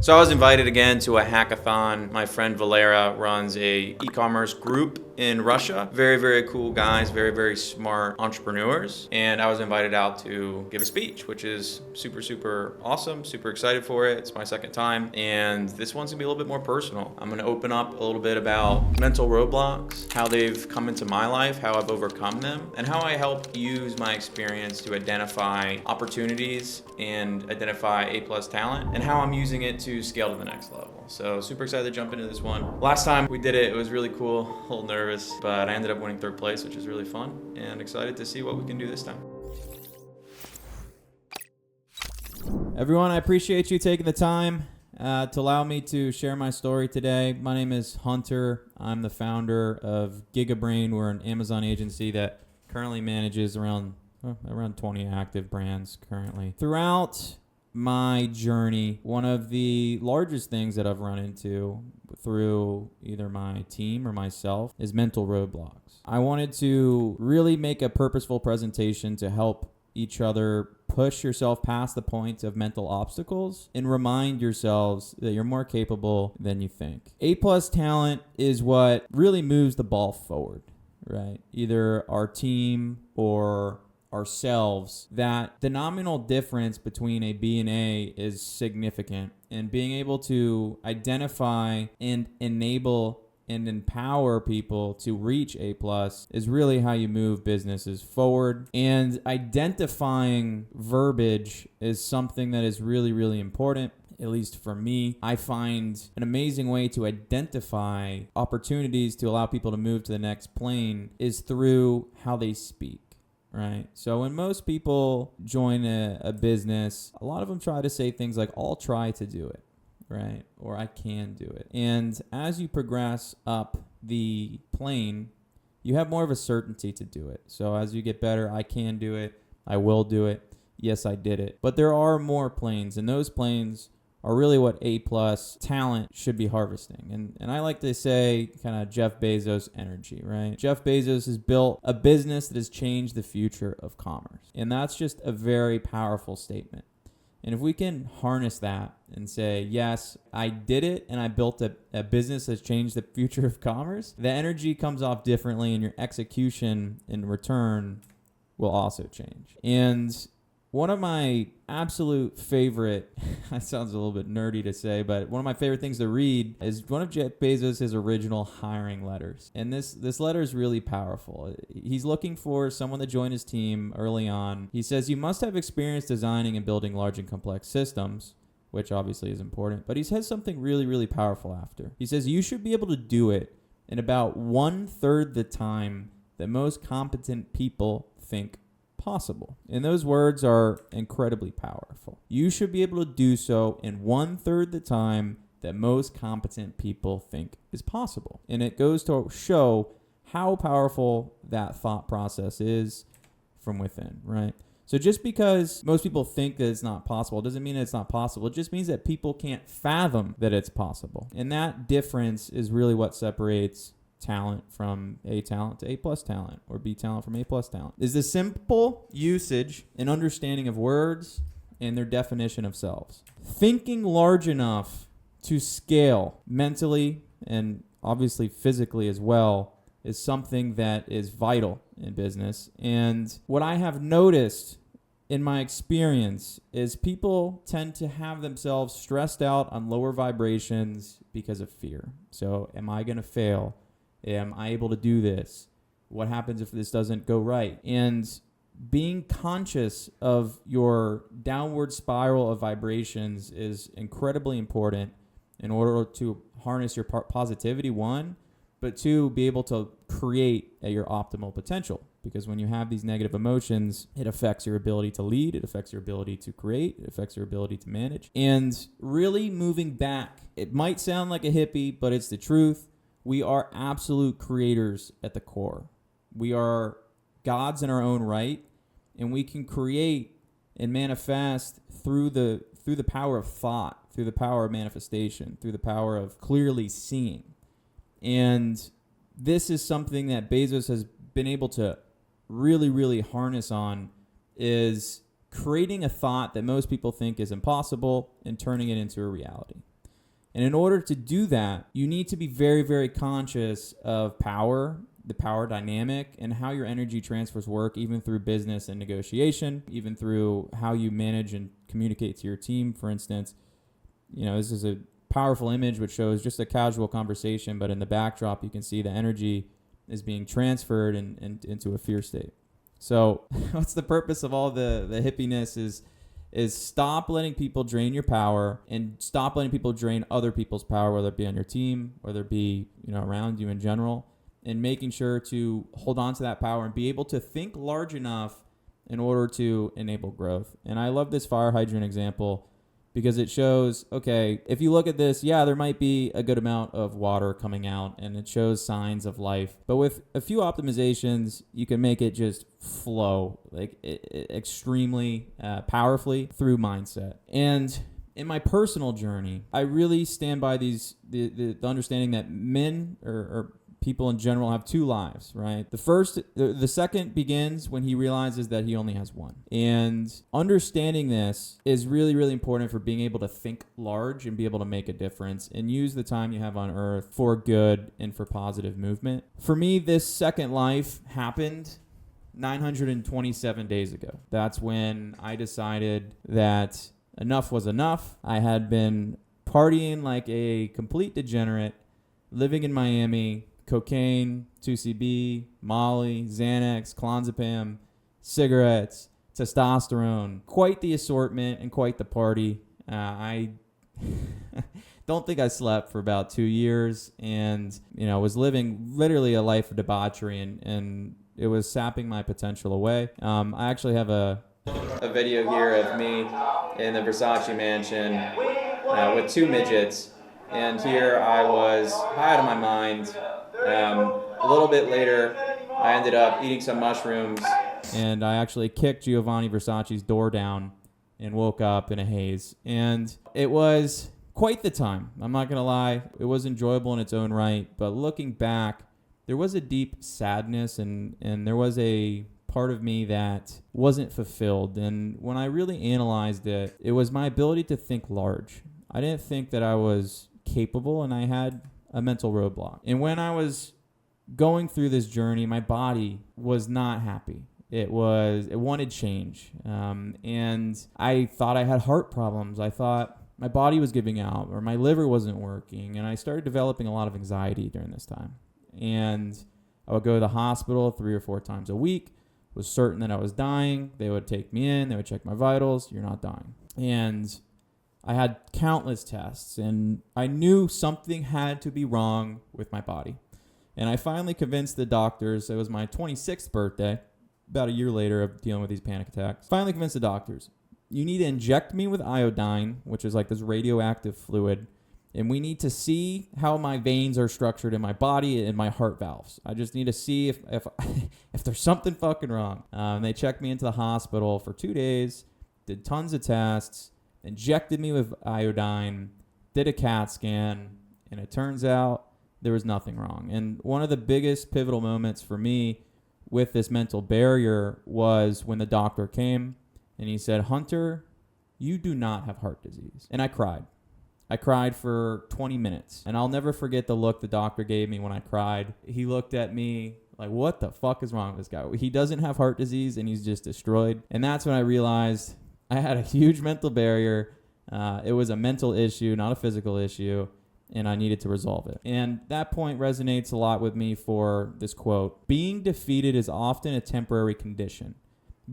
So I was invited again to a hackathon. My friend Valera runs a e-commerce group in Russia. Very, very cool guys, very, very smart entrepreneurs. And I was invited out to give a speech, which is super, super awesome. Super excited for it. It's my second time. And this one's gonna be a little bit more personal. I'm gonna open up a little bit about mental roadblocks, how they've come into my life, how I've overcome them, and how I help use my experience to identify opportunities and identify A+ talent, and how I'm using it to scale to the next level. So super excited to jump into this one. Last time we did it, it was really cool, a little nervous, but I ended up winning third place, which is really fun, and excited to see what we can do this time. Everyone, I appreciate you taking the time to allow me to share my story today. My name is Hunter. I'm the founder of GigaBrain. We're an Amazon agency that currently manages around 20 active brands currently. Throughout my journey, one of the largest things that I've run into through either my team or myself is mental roadblocks. I wanted to really make a purposeful presentation to help each other push yourself past the point of mental obstacles and remind yourselves that you're more capable than you think. A+ talent is what really moves the ball forward, right? Either our team or ourselves, that the nominal difference between a B and A is significant, and being able to identify and enable and empower people to reach A+ is really how you move businesses forward. And identifying verbiage is something that is really, really important. At least for me, I find an amazing way to identify opportunities to allow people to move to the next plane is through how they speak. Right. So when most people join a business, a lot of them try to say things like, I'll try to do it, right? Or I can do it. And as you progress up the plane, you have more of a certainty to do it. So as you get better, I can do it. I will do it. Yes, I did it. But there are more planes, and those planes are really what A+ talent should be harvesting. And I like to say kind of Jeff Bezos energy, right? Jeff Bezos has built a business that has changed the future of commerce. And that's just a very powerful statement. And if we can harness that and say, yes, I did it and I built a business that's changed the future of commerce, the energy comes off differently and your execution in return will also change. And one of my absolute favorite, that sounds a little bit nerdy to say, but one of my favorite things to read is one of Jeff Bezos' original hiring letters. And this letter is really powerful. He's looking for someone to join his team early on. He says, you must have experience designing and building large and complex systems, which obviously is important, but he says something really, really powerful after. He says, you should be able to do it in about 1/3 the time that most competent people think possible. And those words are incredibly powerful. You should be able to do so in 1/3 the time that most competent people think is possible. And it goes to show how powerful that thought process is from within, right? So just because most people think that it's not possible doesn't mean that it's not possible. It just means that people can't fathom that it's possible. And that difference is really what separates talent from A talent to A+ talent, or B talent from A+ talent, is the simple usage and understanding of words and their definition of selves. Thinking large enough to scale mentally and obviously physically as well is something that is vital in business. And what I have noticed in my experience is people tend to have themselves stressed out on lower vibrations because of fear. So am I going to fail? Am I able to do this? What happens if this doesn't go right? And being conscious of your downward spiral of vibrations is incredibly important in order to harness your positivity, one, but two, be able to create at your optimal potential. Because when you have these negative emotions, it affects your ability to lead, it affects your ability to create, it affects your ability to manage. And really moving back, it might sound like a hippie, but it's the truth. We are absolute creators at the core. We are gods in our own right, and we can create and manifest through the power of thought, through the power of manifestation, through the power of clearly seeing. And this is something that Bezos has been able to really, really harness on, is creating a thought that most people think is impossible and turning it into a reality. And in order to do that, you need to be very, very conscious of power, the power dynamic, and how your energy transfers work, even through business and negotiation, even through how you manage and communicate to your team. For instance, this is a powerful image which shows just a casual conversation, but in the backdrop, you can see the energy is being transferred into a fear state. So what's the purpose of all the hippiness is stop letting people drain your power, and stop letting people drain other people's power, whether it be on your team, whether it be, around you in general, and making sure to hold on to that power and be able to think large enough in order to enable growth. And I love this fire hydrant example because it shows, okay, if you look at this, there might be a good amount of water coming out and it shows signs of life. But with a few optimizations, you can make it just flow extremely powerfully through mindset. And in my personal journey, I really stand by the understanding that men or people in general have two lives, right? The second begins when he realizes that he only has one. And understanding this is really, really important for being able to think large and be able to make a difference and use the time you have on earth for good and for positive movement. For me, this second life happened 927 days ago. That's when I decided that enough was enough. I had been partying like a complete degenerate, living in Miami, cocaine, 2CB, Molly, Xanax, clonazepam, cigarettes, testosterone. Quite the assortment and quite the party. I don't think I slept for about 2 years and, was living literally a life of debauchery and it was sapping my potential away. I actually have a video here of me in the Versace mansion with two midgets. And here I was high out of my mind. A little bit later, I ended up eating some mushrooms. And I actually kicked Giovanni Versace's door down and woke up in a haze. And it was quite the time. I'm not going to lie. It was enjoyable in its own right. But looking back, there was a deep sadness and there was a part of me that wasn't fulfilled. And when I really analyzed it, it was my ability to think large. I didn't think that I was capable, and I had a mental roadblock. And when I was going through this journey, my body was not happy. It wanted change. And I thought I had heart problems. I thought my body was giving out or my liver wasn't working. And I started developing a lot of anxiety during this time. And I would go to the hospital 3 or 4 times a week, was certain that I was dying. They would take me in, they would check my vitals. You're not dying. And I had countless tests, and I knew something had to be wrong with my body. And I finally convinced the doctors, it was my 26th birthday, about a year later of dealing with these panic attacks. Finally convinced the doctors, you need to inject me with iodine, which is like this radioactive fluid, and we need to see how my veins are structured in my body and my heart valves. I just need to see if there's something fucking wrong. They checked me into the hospital for 2 days, did tons of tests, injected me with iodine, did a CAT scan, and it turns out there was nothing wrong. And one of the biggest pivotal moments for me with this mental barrier was when the doctor came and he said, Hunter, you do not have heart disease. And I cried. I cried for 20 minutes. And I'll never forget the look the doctor gave me when I cried. He looked at me like, what the fuck is wrong with this guy? He doesn't have heart disease and he's just destroyed. And that's when I realized I had a huge mental barrier. It was a mental issue, not a physical issue, and I needed to resolve it. And that point resonates a lot with me for this quote. Being defeated is often a temporary condition.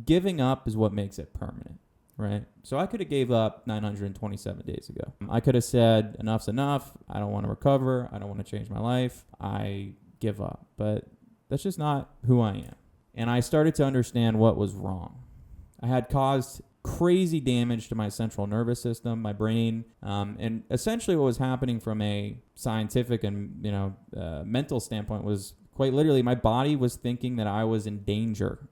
Giving up is what makes it permanent, right? So I could have gave up 927 days ago. I could have said, enough's enough. I don't want to recover. I don't want to change my life. I give up. But that's just not who I am. And I started to understand what was wrong. I had caused crazy damage to my central nervous system, my brain, and essentially what was happening from a scientific and mental standpoint was quite literally my body was thinking that I was in danger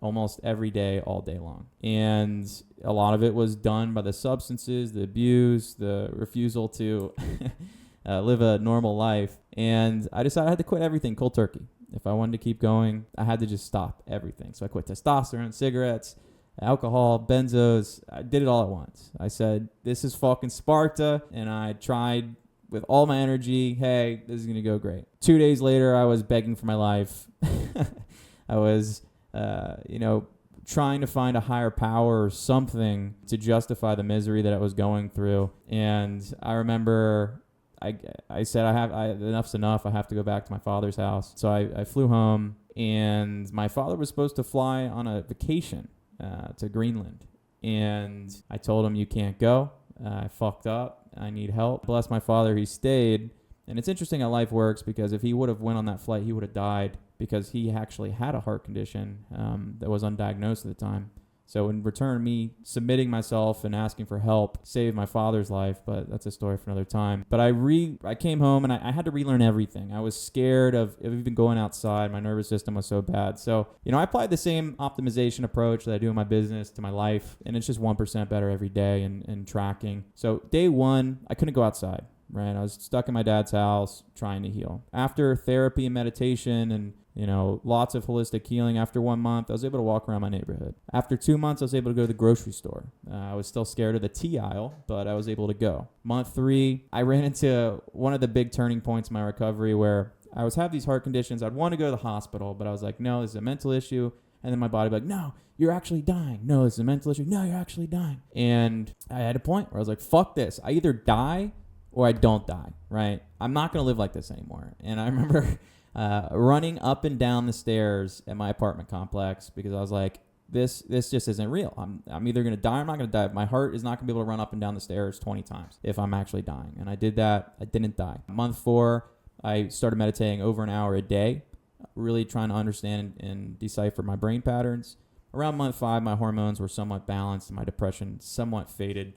almost every day, all day long. And a lot of it was done by the substances, the abuse, the refusal to live a normal life. And I decided I had to quit everything cold turkey. If I wanted to keep going, I had to just stop everything. So I quit testosterone, cigarettes, alcohol, benzos. I did it all at once. I said, this is fucking Sparta. And I tried with all my energy, hey, this is going to go great. 2 days later, I was begging for my life. I was, trying to find a higher power or something to justify the misery that I was going through. And I remember I said, enough's enough. I have to go back to my father's house. So I flew home, and my father was supposed to fly on a vacation to Greenland. And I told him, you can't go. I fucked up. I need help. Bless my father, he stayed. And it's interesting how life works, because if he would have went on that flight, he would have died, because he actually had a heart condition that was undiagnosed at the time. So in return, me submitting myself and asking for help saved my father's life, but that's a story for another time. But I came home, and I had to relearn everything. I was scared of even going outside. My nervous system was so bad. So, I applied the same optimization approach that I do in my business to my life, and it's just 1% better every day and tracking. So day one, I couldn't go outside. Right, I was stuck in my dad's house trying to heal. After therapy and meditation and lots of holistic healing, after 1 month, I was able to walk around my neighborhood. After 2 months, I was able to go to the grocery store. I was still scared of the tea aisle, but I was able to go. Month 3, I ran into one of the big turning points in my recovery, where I was having these heart conditions. I'd want to go to the hospital, but I was like, no, this is a mental issue. And then my body would be like, no, you're actually dying. No, this is a mental issue. No, you're actually dying. And I had a point where I was like, fuck this. I either die or I don't die, right? I'm not going to live like this anymore. And I remember running up and down the stairs at my apartment complex, because I was like, this just isn't real. I'm either going to die or I'm not going to die. My heart is not going to be able to run up and down the stairs 20 times if I'm actually dying. And I did that. I didn't die. Month 4, I started meditating over an hour a day, really trying to understand and decipher my brain patterns. Around month 5, my hormones were somewhat balanced and my depression somewhat faded.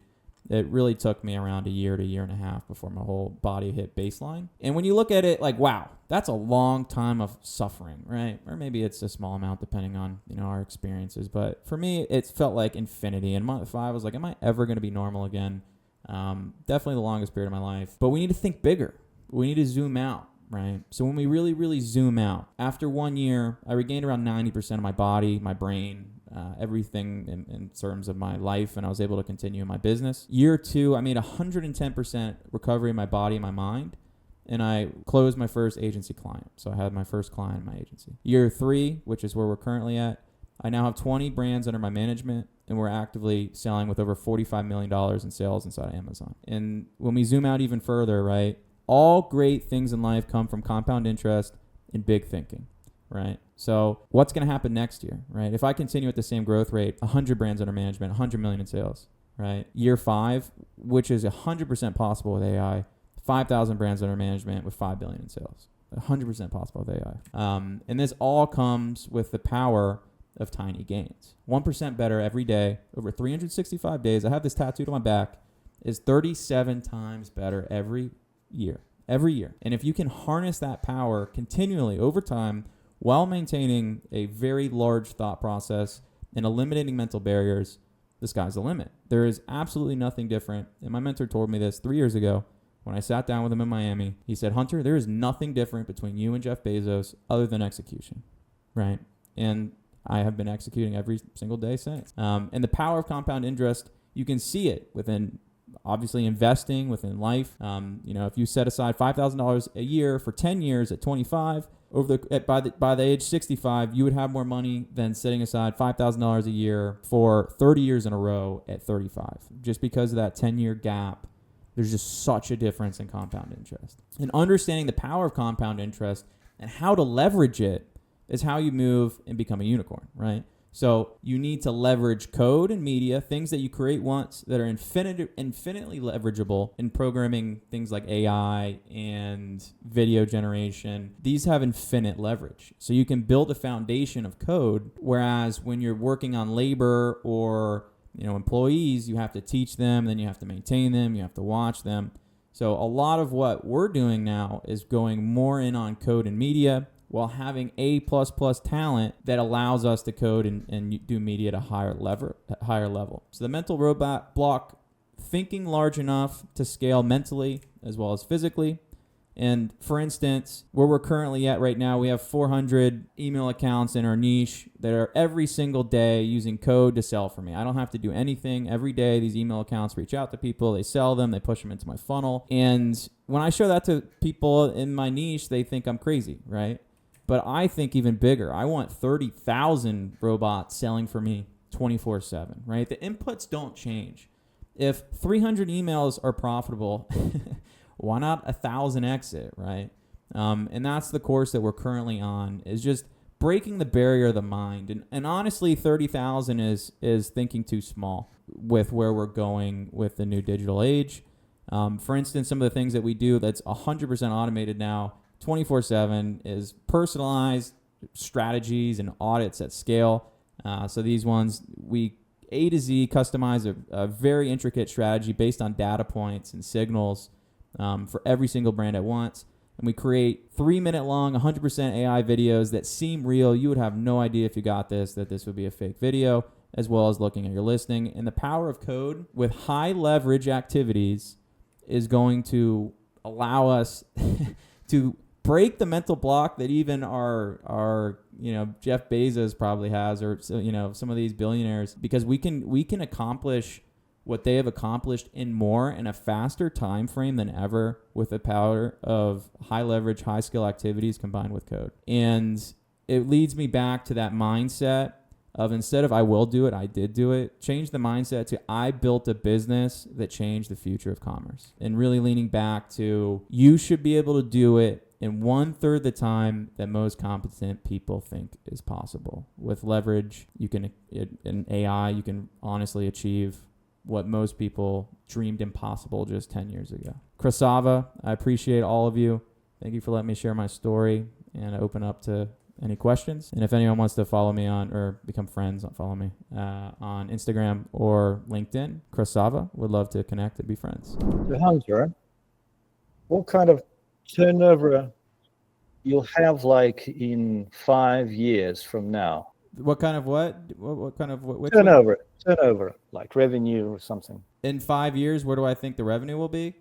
It really took me around a year to year and a half before my whole body hit baseline. And when you look at it like, wow, that's a long time of suffering, right? Or maybe it's a small amount depending on, our experiences. But for me, it felt like infinity. And month 5, I was like, am I ever going to be normal again? Definitely the longest period of my life. But we need to think bigger. We need to zoom out, right? So when we really, really zoom out, after 1 year, I regained around 90% of my body, my brain, everything in terms of my life, and I was able to continue in my business. Year 2, I made 110% recovery in my body and my mind, and I closed my first agency client. So I had my first client in my agency. Year 3, which is where we're currently at, I now have 20 brands under my management, and we're actively selling with over $45 million in sales inside of Amazon. And when we zoom out even further, right, all great things in life come from compound interest and big thinking, right? So what's going to happen next year, right? If I continue at the same growth rate, 100 brands under management, 100 million in sales, right? Year 5, which is 100% possible with AI, 5,000 brands under management with 5 billion in sales, 100% possible with AI. And this all comes with the power of tiny gains. 1% better every day over 365 days. I have this tattooed on my back, is 37 times better every year. And if you can harness that power continually over time, while maintaining a very large thought process and eliminating mental barriers, the sky's the limit. There is absolutely nothing different. And my mentor told me this 3 years ago when I sat down with him in Miami. He said, Hunter, there is nothing different between you and Jeff Bezos other than execution, right? And I have been executing every single day since. And the power of compound interest, you can see it within obviously investing within life. If you set aside $5,000 a year for 10 years at 25, by the age 65, you would have more money than setting aside $5,000 a year for 30 years in a row at 35. Just because of that 10-year gap, there's just such a difference in compound interest. And understanding the power of compound interest and how to leverage it is how you move and become a unicorn, right? So you need to leverage code and media, things that you create once that are infinitely leverageable in programming, things like AI and video generation. These have infinite leverage. So you can build a foundation of code, whereas when you're working on labor or employees, you have to teach them, then you have to maintain them, you have to watch them. So a lot of what we're doing now is going more in on code and media, while having A++ talent that allows us to code and do media at a higher level. So the mental roadblock, thinking large enough to scale mentally as well as physically, And for instance, where we're currently at right now, we have 400 email accounts in our niche that are every single day using code to sell for me. I don't have to do anything. Every day, these email accounts reach out to people, they sell them, they push them into my funnel. And when I show that to people in my niche, they think I'm crazy, right? But I think even bigger. I want 30,000 robots selling for me 24/7, right? The inputs don't change. If 300 emails are profitable, why not 1,000x it, right? And that's the course that we're currently on, is just breaking the barrier of the mind. And honestly, 30,000 is thinking too small with where we're going with the new digital age. For instance, some of the things that we do that's 100% automated now, 24/7, is personalized strategies and audits at scale. So these ones, we A to Z customize a very intricate strategy based on data points and signals for every single brand at once. And we create 3-minute long, 100% AI videos that seem real. You would have no idea if you got this, that this would be a fake video, as well as looking at your listing. And the power of code with high leverage activities is going to allow us to break the mental block that even our Jeff Bezos probably has, or some of these billionaires, because we can accomplish what they have accomplished in more in a faster time frame than ever with the power of high leverage, high skill activities combined with code. And it leads me back to that mindset of, instead of I will do it, I did do it. Change the mindset to I built a business that changed the future of commerce, and really leaning back to you should be able to do it in 1/3 the time that most competent people think is possible. With leverage, in AI, you can honestly achieve what most people dreamed impossible just 10 years ago. Krasava, I appreciate all of you. Thank you for letting me share my story and open up to any questions. And if anyone wants to follow me or become friends, follow me on Instagram or LinkedIn, Krasava, would love to connect and be friends. Hunter, what kind of turnover you'll have like in 5 years from now? What kind of what? What kind of what? Turnover, like revenue or something. In 5 years, where do I think the revenue will be?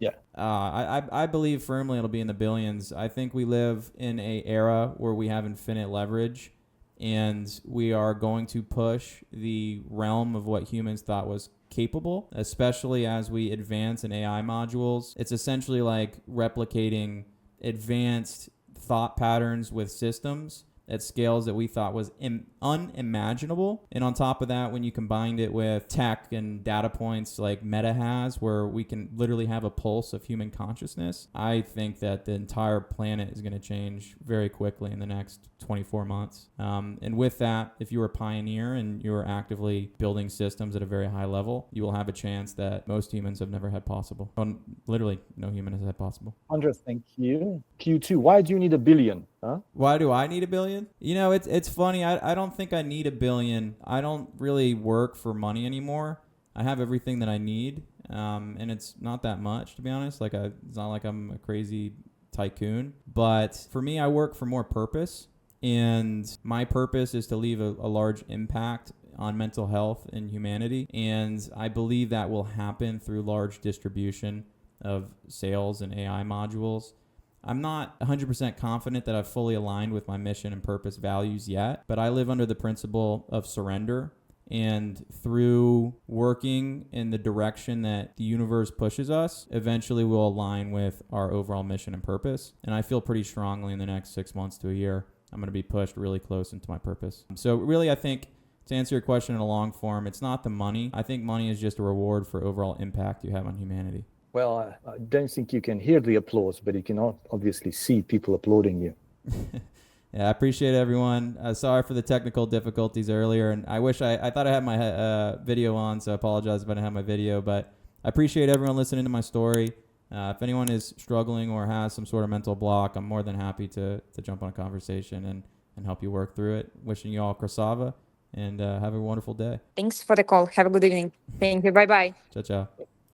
Yeah. I believe firmly it'll be in the billions. I think we live in an era where we have infinite leverage, and we are going to push the realm of what humans thought was capable, especially as we advance in AI modules. It's essentially like replicating advanced thought patterns with systems at scales that we thought was unimaginable. And on top of that, when you combined it with tech and data points like Meta has, where we can literally have a pulse of human consciousness, I think that the entire planet is going to change very quickly in the next 24 months. And with that, if you're a pioneer and you're actively building systems at a very high level, you will have a chance that most humans have never had possible. Literally, no human has had possible. Andres, thank you. Q2, why do you need $1 billion? Huh? Why do I need $1 billion? It's funny. I don't think I need $1 billion. I don't really work for money anymore. I have everything that I need, and it's not that much, to be honest. It's not like I'm a crazy tycoon. But for me, I work for more purpose, and my purpose is to leave a large impact on mental health and humanity. And I believe that will happen through large distribution of sales and AI modules. I'm not 100% confident that I've fully aligned with my mission and purpose values yet, but I live under the principle of surrender. And through working in the direction that the universe pushes us, eventually we'll align with our overall mission and purpose. And I feel pretty strongly in the next 6 months to a year, I'm going to be pushed really close into my purpose. So really, I think, to answer your question in a long form, it's not the money. I think money is just a reward for overall impact you have on humanity. Well, I don't think you can hear the applause, but you can obviously see people applauding you. Yeah, I appreciate everyone. Sorry for the technical difficulties earlier, and I wish I thought I had my video on, so I apologize if I didn't have my video, but I appreciate everyone listening to my story. If anyone is struggling or has some sort of mental block, I'm more than happy to jump on a conversation and help you work through it. Wishing you all Krasava, and have a wonderful day. Thanks for the call. Have a good evening. Thank you. Bye-bye. Ciao, ciao.